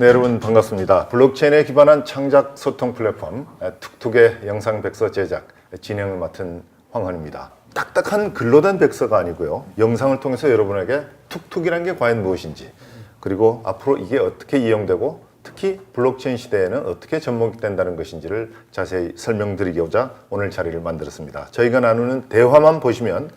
네, 여러분 반갑습니다. 블록체인에 기반한 창작 소통 플랫폼 툭툭의 영상 백서 제작 진행을 맡은 황헌입니다. 딱딱한 글로 된 백서가 아니고요. 영상을 통해서 여러분에게 툭툭이란 게 과연 무엇인지, 그리고 앞으로 이게 어떻게 이용되고 특히 블록체인 시대에는 어떻게 접목된다는 것인지를 자세히 설명드리고자 오늘 자리를 만들었습니다. 저희가 나누는 대화만 보시면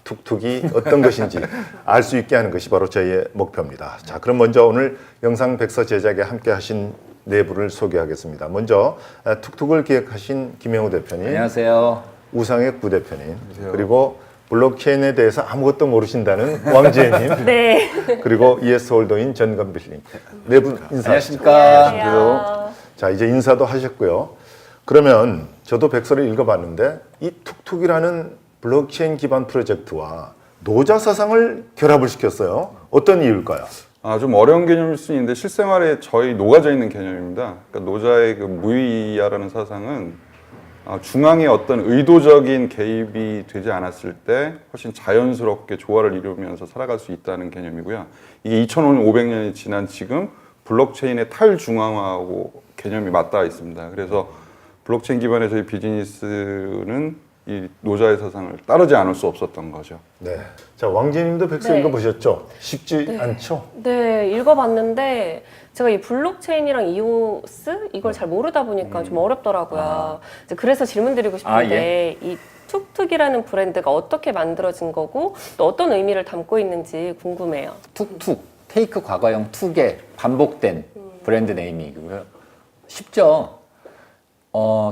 툭툭이 어떤 것인지 알 수 있게 하는 것이 바로 저희의 목표입니다. 자, 그럼 먼저 오늘 영상 백서 제작에 함께 하신 네 분을 소개하겠습니다. 먼저 툭툭을 기획하신 김영우 대표님, 안녕하세요. 우상혁 부대표님, 안녕하세요. 그리고 블록체인에 대해서 아무것도 모르신다는 왕지혜님, 네. 그리고 ES홀더인 전건빌님, 네 분 인사하시죠. 안녕하십니까. 자, 이제 인사도 하셨고요. 그러면 저도 백서를 읽어봤는데 이 툭툭이라는 블록체인 기반 프로젝트와 노자 사상을 결합을 시켰어요. 어떤 이유일까요? 좀 어려운 개념일 수 있는데 실생활에 저희 녹아져 있는 개념입니다. 그러니까 노자의 그 무의야라는 사상은 중앙에 어떤 의도적인 개입이 되지 않았을 때 훨씬 자연스럽게 조화를 이루면서 살아갈 수 있다는 개념이고요. 이게 2500년이 지난 지금 블록체인의 탈중앙화하고 개념이 맞닿아 있습니다. 그래서 블록체인 기반의 저희 비즈니스는 이 노자의 사상을 따르지 않을 수 없었던 거죠. 네. 자, 왕지님도 백서 네. 읽어보셨죠? 쉽지 네. 않죠? 네, 읽어봤는데 제가 이 블록체인이랑 이오스 이걸 잘 모르다 보니까 좀 어렵더라고요. 이제 그래서 질문드리고 싶은데 이 툭툭이라는 브랜드가 어떻게 만들어진 거고 또 어떤 의미를 담고 있는지 궁금해요. 툭툭, 테이크 과거형 툭의 반복된 브랜드 네이밍이고요. 쉽죠?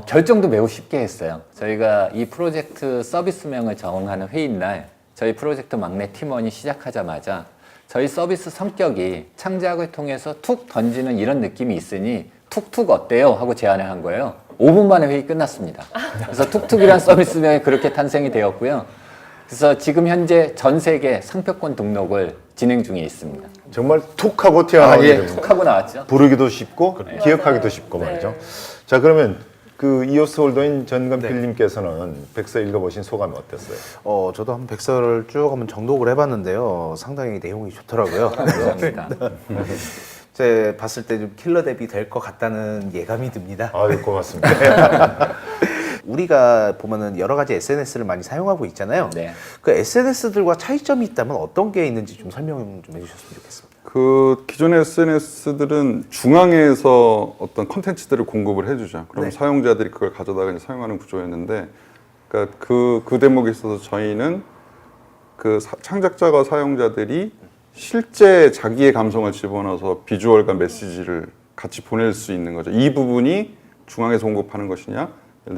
결정도 매우 쉽게 했어요. 저희가 이 프로젝트 서비스명을 정하는 회의 날 저희 프로젝트 막내 팀원이 시작하자마자 저희 서비스 성격이 창작을 통해서 툭 던지는 이런 느낌이 있으니 툭툭 어때요? 하고 제안을 한 거예요. 5분 만에 회의 끝났습니다. 그래서 툭툭이란 서비스명이 그렇게 탄생이 되었고요. 그래서 지금 현재 전 세계 상표권 등록을 진행 중에 있습니다. 정말 툭하고 튀어나온 이름. 툭 하고 나왔죠. 부르기도 쉽고 기억하기도 맞아요. 쉽고 네. 말이죠. 자, 그러면 그 이오스홀더인 전건필님께서는 백서 읽어보신 소감이 어땠어요? 저도 한번 백서를 쭉 한번 정독을 해봤는데요. 상당히 내용이 좋더라고요. 감사합니다. 제 봤을 때 좀 킬러 대비 될 것 같다는 예감이 듭니다. 아유, 고맙습니다. 우리가 보면은 여러 가지 SNS를 많이 사용하고 있잖아요. 네. 그 SNS들과 차이점이 있다면 어떤 게 있는지 좀 설명 좀 해주셨으면 좋겠습니다. 그 기존의 SNS들은 중앙에서 어떤 콘텐츠들을 공급을 해주죠. 그럼 네. 사용자들이 그걸 가져다가 이제 사용하는 구조였는데, 그러니까 그 대목에 있어서 저희는 그 창작자가 사용자들이 실제 자기의 감성을 집어넣어서 비주얼과 메시지를 같이 보낼 수 있는 거죠. 이 부분이 중앙에서 공급하는 것이냐,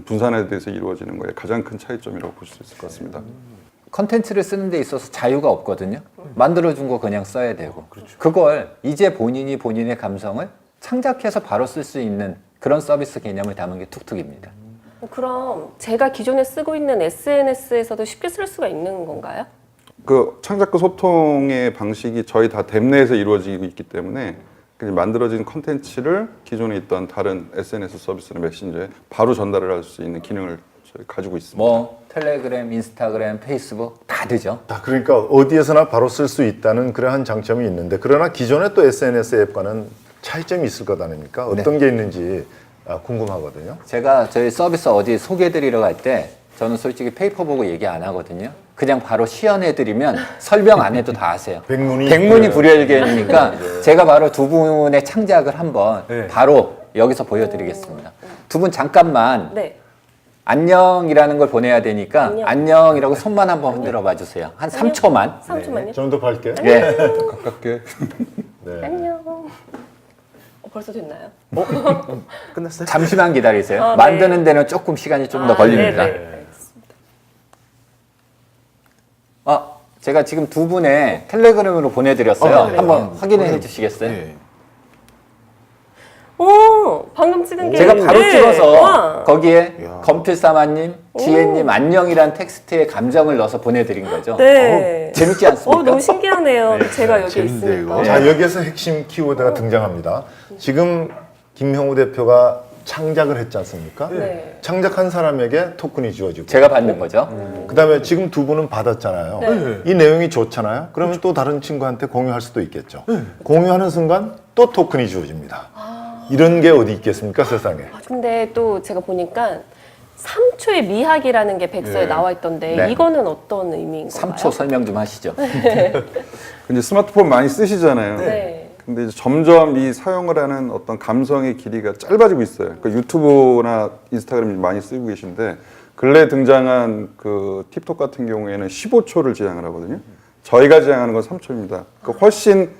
분산에 대해서 이루어지는 거에 가장 큰 차이점이라고 볼 수 있을 것 같습니다. 컨텐츠를 쓰는 데 있어서 자유가 없거든요. 만들어준 거 그냥 써야 되고 그걸 이제 본인의 감성을 창작해서 바로 쓸 수 있는 그런 서비스 개념을 담은 게 툭툭입니다. 그럼 제가 기존에 쓰고 있는 SNS에서도 쉽게 쓸 수가 있는 건가요? 그 창작과 소통의 방식이 저희 다 댐 내에서 이루어지고 있기 때문에 만들어진 컨텐츠를 기존에 있던 다른 SNS 서비스나 메신저에 바로 전달을 할 수 있는 기능을 가지고 있습니다. 뭐 텔레그램, 인스타그램, 페이스북 다 되죠. 자, 그러니까 어디에서나 바로 쓸 수 있다는 그러한 장점이 있는데, 그러나 기존의 또 SNS 앱과는 차이점이 있을 것 아닙니까? 어떤 게 있는지 궁금하거든요. 제가 저희 서비스 어디 소개해드리러 갈 때 저는 솔직히 페이퍼 보고 얘기 안 하거든요. 그냥 바로 시연해드리면 설명 안 해도 다 아세요. 백문이 불여일견이니까 제가 바로 두 분의 창작을 한번 바로 여기서 보여드리겠습니다. 두 분 잠깐만 네. 안녕이라는 걸 보내야 되니까 안녕. 안녕이라고 손만 한번 흔들어 봐 주세요. 한 3초만. 3초만요. 좀 더 밝게. 예. 가깝게. 네. 안녕. 벌써 됐나요? 끝났어요? 잠시만 기다리세요. 네. 만드는 데는 조금 시간이 좀 더 걸립니다. 네네. 알겠습니다. 제가 지금 두 분의 텔레그램으로 보내드렸어요. 네. 한번 확인해 주시겠어요? 네. 오, 방금 찍은 게 제가 바로 네. 찍어서 와. 거기에 이야. 건필사마님, 지혜님 안녕이란 텍스트에 감정을 넣어서 보내드린 거죠. 네. 재밌지 않습니까? 너무 신기하네요. 제가 여기 재밌는데, 있으니까. 이거. 자, 여기에서 핵심 키워드가 등장합니다. 지금 김형우 대표가 창작을 했지 않습니까? 네. 창작한 사람에게 토큰이 주어지고, 제가 받는 거죠. 그다음에 지금 두 분은 받았잖아요. 네. 이 내용이 좋잖아요. 그러면 또 다른 친구한테 공유할 수도 있겠죠. 공유하는 순간 또 토큰이 주어집니다. 이런 게 어디 있겠습니까, 세상에. 근데 또 제가 보니까 3초의 미학이라는 게 백서에 예. 나와 있던데 네. 이거는 어떤 의미인 건가요? 3초 설명 좀 하시죠. 이제 스마트폰 많이 쓰시잖아요. 네. 근데 이제 점점 이 사용을 하는 어떤 감성의 길이가 짧아지고 있어요. 그러니까 유튜브나 인스타그램 많이 쓰고 계신데 근래 등장한 그 틱톡 같은 경우에는 15초를 지향을 하거든요. 저희가 지향하는 건 3초입니다. 그러니까 훨씬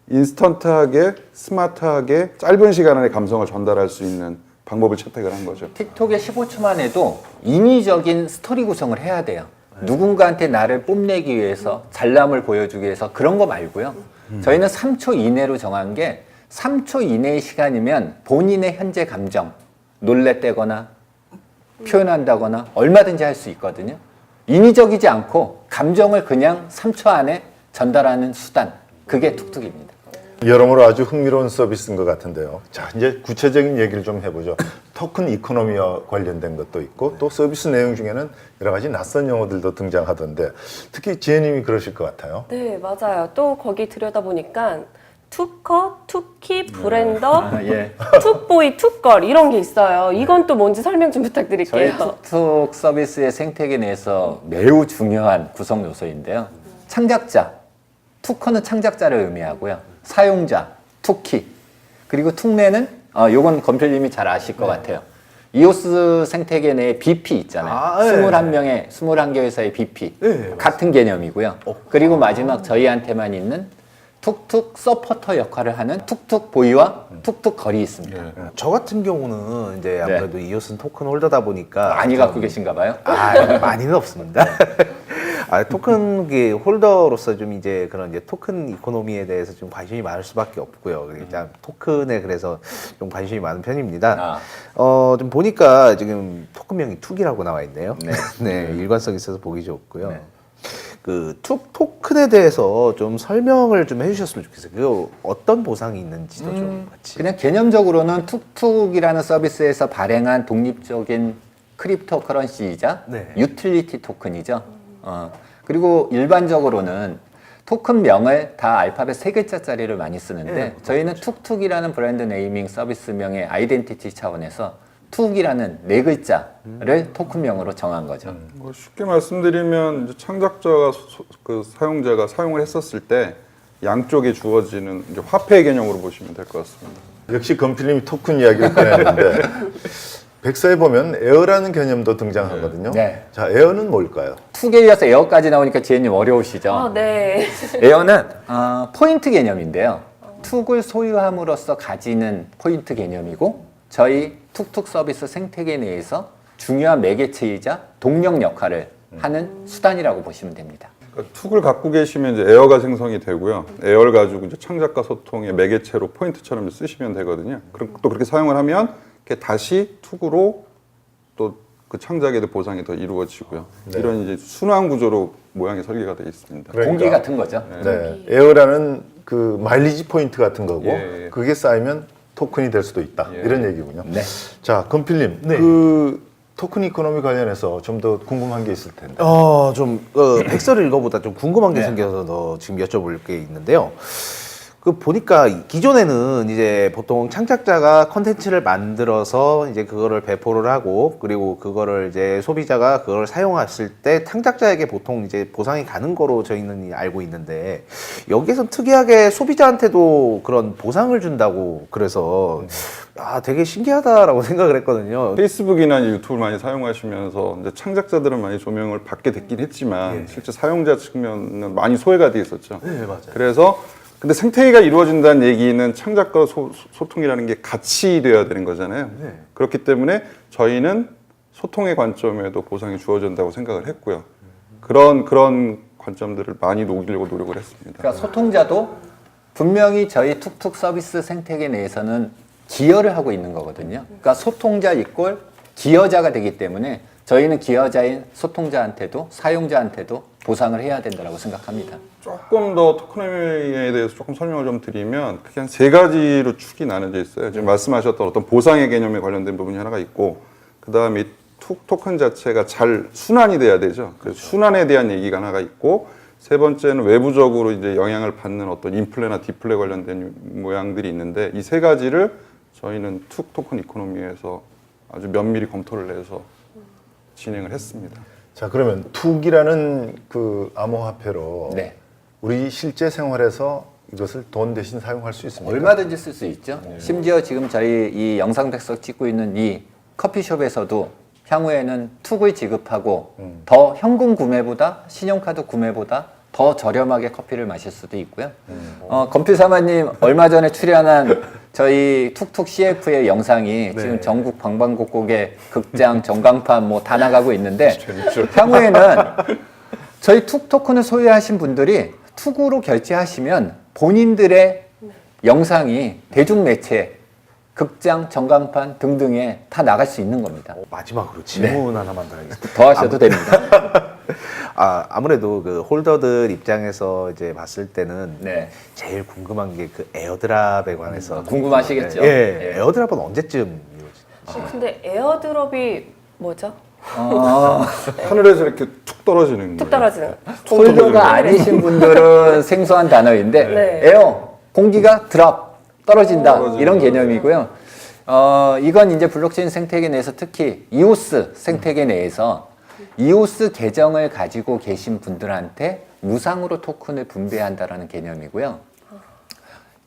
인스턴트하게 스마트하게 짧은 시간 안에 감성을 전달할 수 있는 방법을 채택을 한 거죠. 틱톡에 15초만 해도 인위적인 스토리 구성을 해야 돼요. 누군가한테 나를 뽐내기 위해서 잘남을 보여주기 위해서 그런 거 말고요. 저희는 3초 이내로 정한 게 3초 이내의 시간이면 본인의 현재 감정, 놀랬다거나 표현한다거나 얼마든지 할 수 있거든요. 인위적이지 않고 감정을 그냥 3초 안에 전달하는 수단, 그게 툭툭입니다. 여러모로 아주 흥미로운 서비스인 것 같은데요. 자, 이제 구체적인 얘기를 좀 해보죠. 토큰 이코노미와 관련된 것도 있고 또 서비스 내용 중에는 여러 가지 낯선 용어들도 등장하던데 특히 지혜님이 그러실 것 같아요. 네, 맞아요. 또 거기 들여다보니까 투커, 투키, 브랜더, 예. 툭보이, 툭걸 이런 게 있어요. 이건 또 뭔지 설명 좀 저희 부탁드릴게요. 툭툭 서비스의 생태계 내에서 매우 중요한 구성 요소인데요. 창작자, 투커는 창작자를 의미하고요. 사용자, 투키, 그리고 툭내는 요건 검필님이 잘 아실 것 같아요. 이오스 생태계 내에 BP 있잖아요. 네. 21명의 21개 회사의 BP 네, 같은 개념이고요. 그리고 마지막 저희한테만 있는 툭툭 서포터 역할을 하는 툭툭 보이와 툭툭 걸이 있습니다. 저 같은 경우는 이제 아무래도 이오스는 토큰 홀더다 보니까 많이 갖고 계신가 봐요. 많이는 없습니다. 토큰 홀더로서 좀 이제 그런 이제 토큰 이코노미에 대해서 좀 관심이 많을 수밖에 없고요. 일단 토큰에 그래서 좀 관심이 많은 편입니다. 좀 보니까 지금 토큰명이 툭이라고 나와 있네요. 네, 일관성 있어서 보기 좋고요. 네. 그 토큰에 대해서 좀 설명을 좀 해주셨으면 좋겠어요. 그 어떤 보상이 있는지도 좀 같이. 그냥 개념적으로는 툭툭이라는 서비스에서 발행한 독립적인 크립토 커런시이자 네. 유틸리티 토큰이죠. 그리고 일반적으로는 토큰명을 다 알파벳 3글자짜리를 많이 쓰는데 네, 저희는 툭툭이라는 브랜드 네이밍 서비스명의 아이덴티티 차원에서 툭이라는 4글자를 토큰명으로 정한 거죠. 뭐 쉽게 말씀드리면 이제 창작자가 그 사용자가 사용을 했었을 때 양쪽에 주어지는 이제 화폐 개념으로 보시면 될 것 같습니다. 역시 검필님이 토큰 이야기를 꺼냈는데 백서에 보면 에어라는 개념도 등장하거든요. 네. 자, 에어는 뭘까요? 툭에 이어서 에어까지 나오니까 지혜님 어려우시죠? 네. 에어는 포인트 개념인데요. 툭을 소유함으로써 가지는 포인트 개념이고 저희 툭툭 서비스 생태계 내에서 중요한 매개체이자 동력 역할을 하는 수단이라고 보시면 됩니다. 그러니까 툭을 갖고 계시면 이제 에어가 생성이 되고요. 에어를 가지고 이제 창작과 소통의 매개체로 포인트처럼 쓰시면 되거든요. 그럼 또 그렇게 사용을 하면 이렇게 다시 툭으로 또 그 창작에도 보상이 더 이루어지고요. 이런 이제 순환 구조로 모양이 설계가 되어 있습니다. 그러니까. 공기 같은 거죠. 네, 에어라는 그 마일리지 포인트 같은 거고 예. 그게 쌓이면 토큰이 될 수도 있다 예. 이런 얘기군요. 네. 자, 검필님 그 토큰 이코노미 관련해서 좀 더 궁금한 게 있을 텐데. 백서를 읽어보다 좀 궁금한 게 생겨서 지금 여쭤볼 게 있는데요. 그 보니까 기존에는 이제 보통 창작자가 컨텐츠를 만들어서 이제 그거를 배포를 하고 그리고 그거를 이제 소비자가 그걸 사용했을 때 창작자에게 보통 이제 보상이 가는 거로 저희는 알고 있는데 여기에서 특이하게 소비자한테도 그런 보상을 준다고 그래서 되게 신기하다라고 생각을 했거든요. 페이스북이나 이제 유튜브를 많이 사용하시면서 이제 창작자들은 많이 조명을 받게 됐긴 했지만 실제 사용자 측면은 많이 소외가 돼 있었죠. 네, 맞아요. 그래서 근데 생태계가 이루어진다는 얘기는 창작과 소통이라는 게 같이 돼야 되는 거잖아요. 그렇기 때문에 저희는 소통의 관점에도 보상이 주어진다고 생각을 했고요. 그런 관점들을 많이 녹이려고 노력을 했습니다. 그러니까 소통자도 분명히 저희 툭툭 서비스 생태계 내에서는 기여를 하고 있는 거거든요. 그러니까 소통자 이꼴 기여자가 되기 때문에 저희는 기여자인 소통자한테도 사용자한테도 보상을 해야 된다고 생각합니다. 조금 더 토크노미에 대해서 조금 설명을 좀 드리면 크게 한 3가지로 축이 나눠져 있어요. 지금 말씀하셨던 어떤 보상의 개념에 관련된 부분이 하나가 있고 그 다음에 토큰 자체가 잘 순환이 돼야 되죠. 그래서 순환에 대한 얘기가 하나가 있고 세 번째는 외부적으로 이제 영향을 받는 어떤 인플레나 디플레 관련된 모양들이 있는데 이 세 가지를 저희는 툭 토큰 이코노미에서 아주 면밀히 검토를 해서 진행을 했습니다. 자, 그러면 툭이라는 그 암호화폐로 네. 우리 실제 생활에서 이것을 돈 대신 사용할 수 있습니까? 얼마든지 쓸 수 있죠. 심지어 지금 저희 이 영상 백석 찍고 있는 이 커피숍에서도 향후에는 툭을 지급하고 더 현금 구매보다 신용카드 구매보다 더 저렴하게 커피를 마실 수도 있고요. 건필사마님 얼마 전에 출연한 저희 툭툭 CF의 영상이 지금 전국 방방곡곡에 극장, 전광판 뭐 다 나가고 있는데 향후에는 저희 툭 토큰을 소유하신 분들이 툭으로 결제하시면 본인들의 영상이 대중매체, 극장, 전광판 등등에 다 나갈 수 있는 겁니다. 마지막으로 질문 하나만 더 하겠습니다. 더 하셔도 됩니다. 아무래도 그 홀더들 입장에서 이제 봤을 때는 네. 제일 궁금한 게 그 에어드랍에 관해서 궁금하시겠죠? 예, 예. 에어드랍은 언제쯤 이루어지죠? 근데 에어드롭이 뭐죠? 하늘에서 이렇게 툭 떨어지는 뚝 거예요. 떨어지는. 홀더가 아니신 분들은 생소한 단어인데 네. 에어, 공기가 드랍, 떨어진다 떨어지는 이런 개념이고요. 이건 이제 블록체인 생태계 내에서 특히 이오스 생태계 내에서 이오스 계정을 가지고 계신 분들한테 무상으로 토큰을 분배한다라는 개념이고요.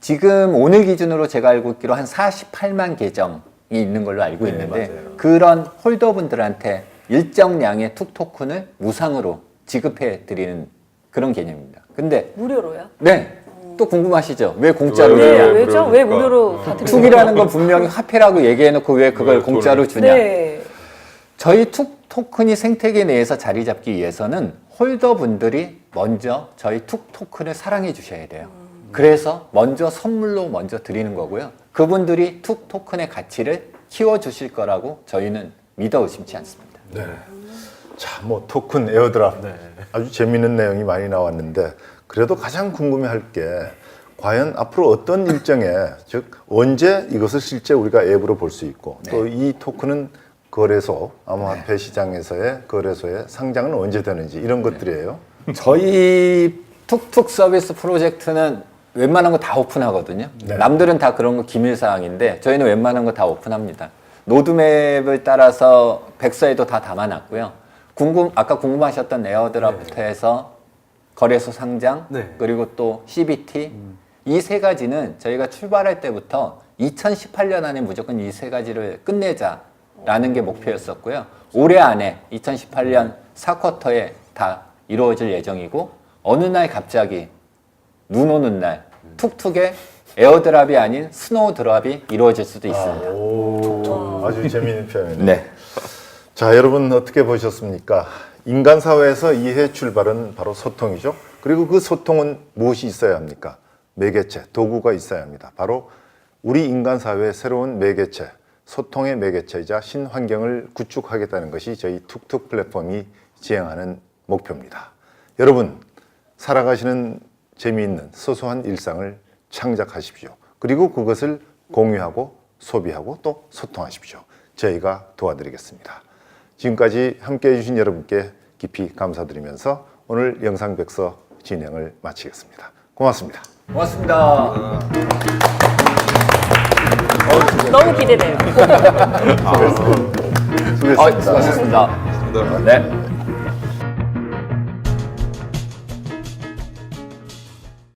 지금 오늘 기준으로 제가 알고 있기로 한 48만 계정이 있는 걸로 알고 있는데 그런 홀더분들한테 일정량의 툭 토큰을 무상으로 지급해 드리는 그런 개념입니다. 근데 무료로요? 네, 또 궁금하시죠? 왜 공짜로 네, 주냐? 왜죠? 그러니까. 왜 무료로 다 드리는 툭이라는 건 분명히 화폐라고 얘기해놓고 왜 그걸 왜 공짜로 돈을- 주냐? 네. 저희 툭 토큰이 생태계 내에서 자리 잡기 위해서는 홀더분들이 먼저 저희 툭 토큰을 사랑해 주셔야 돼요. 그래서 먼저 선물로 먼저 드리는 거고요. 그분들이 툭 토큰의 가치를 키워 주실 거라고 저희는 믿어 의심치 않습니다. 네. 자, 뭐 토큰 에어드랍 아주 재미있는 내용이 많이 나왔는데 그래도 가장 궁금해할 게 과연 앞으로 어떤 일정에 즉 언제 이것을 실제 우리가 앱으로 볼 수 있고 또 이 토큰은 거래소 암호화폐 시장에서의 거래소에 상장은 언제 되는지 이런 것들이에요. 저희 툭툭 서비스 프로젝트는 웬만한 거 다 오픈하거든요. 남들은 다 그런 거 기밀사항인데 저희는 웬만한 거 다 오픈합니다. 로드맵을 따라서 백서에도 다 담아놨고요. 아까 궁금하셨던 에어드랍부터 해서 거래소 상장, 네. 그리고 또 CBT 이 세 가지는 저희가 출발할 때부터 2018년 안에 무조건 이 세 가지를 끝내자라는 게 목표였었고요. 올해 안에 2018년 4쿼터에 다 이루어질 예정이고 어느 날 갑자기 눈 오는 날 툭툭에 에어드랍이 아닌 스노우드랍이 이루어질 수도 있습니다. 오, 아주 재미있는 표현이네요. 네. 자, 여러분 어떻게 보셨습니까? 인간 사회에서 이해 출발은 바로 소통이죠. 그리고 그 소통은 무엇이 있어야 합니까? 매개체, 도구가 있어야 합니다. 바로 우리 인간 사회의 새로운 매개체, 소통의 매개체이자 신환경을 구축하겠다는 것이 저희 툭툭 플랫폼이 지향하는 목표입니다. 여러분, 살아가시는 재미있는 소소한 일상을 창작하십시오. 그리고 그것을 공유하고 소비하고 또 소통하십시오. 저희가 도와드리겠습니다. 지금까지 함께해 주신 여러분께 깊이 감사드리면서 오늘 영상백서 진행을 마치겠습니다. 고맙습니다. 고맙습니다. 너무 기대돼요. 수고했습니다. 수고하셨습니다. 네.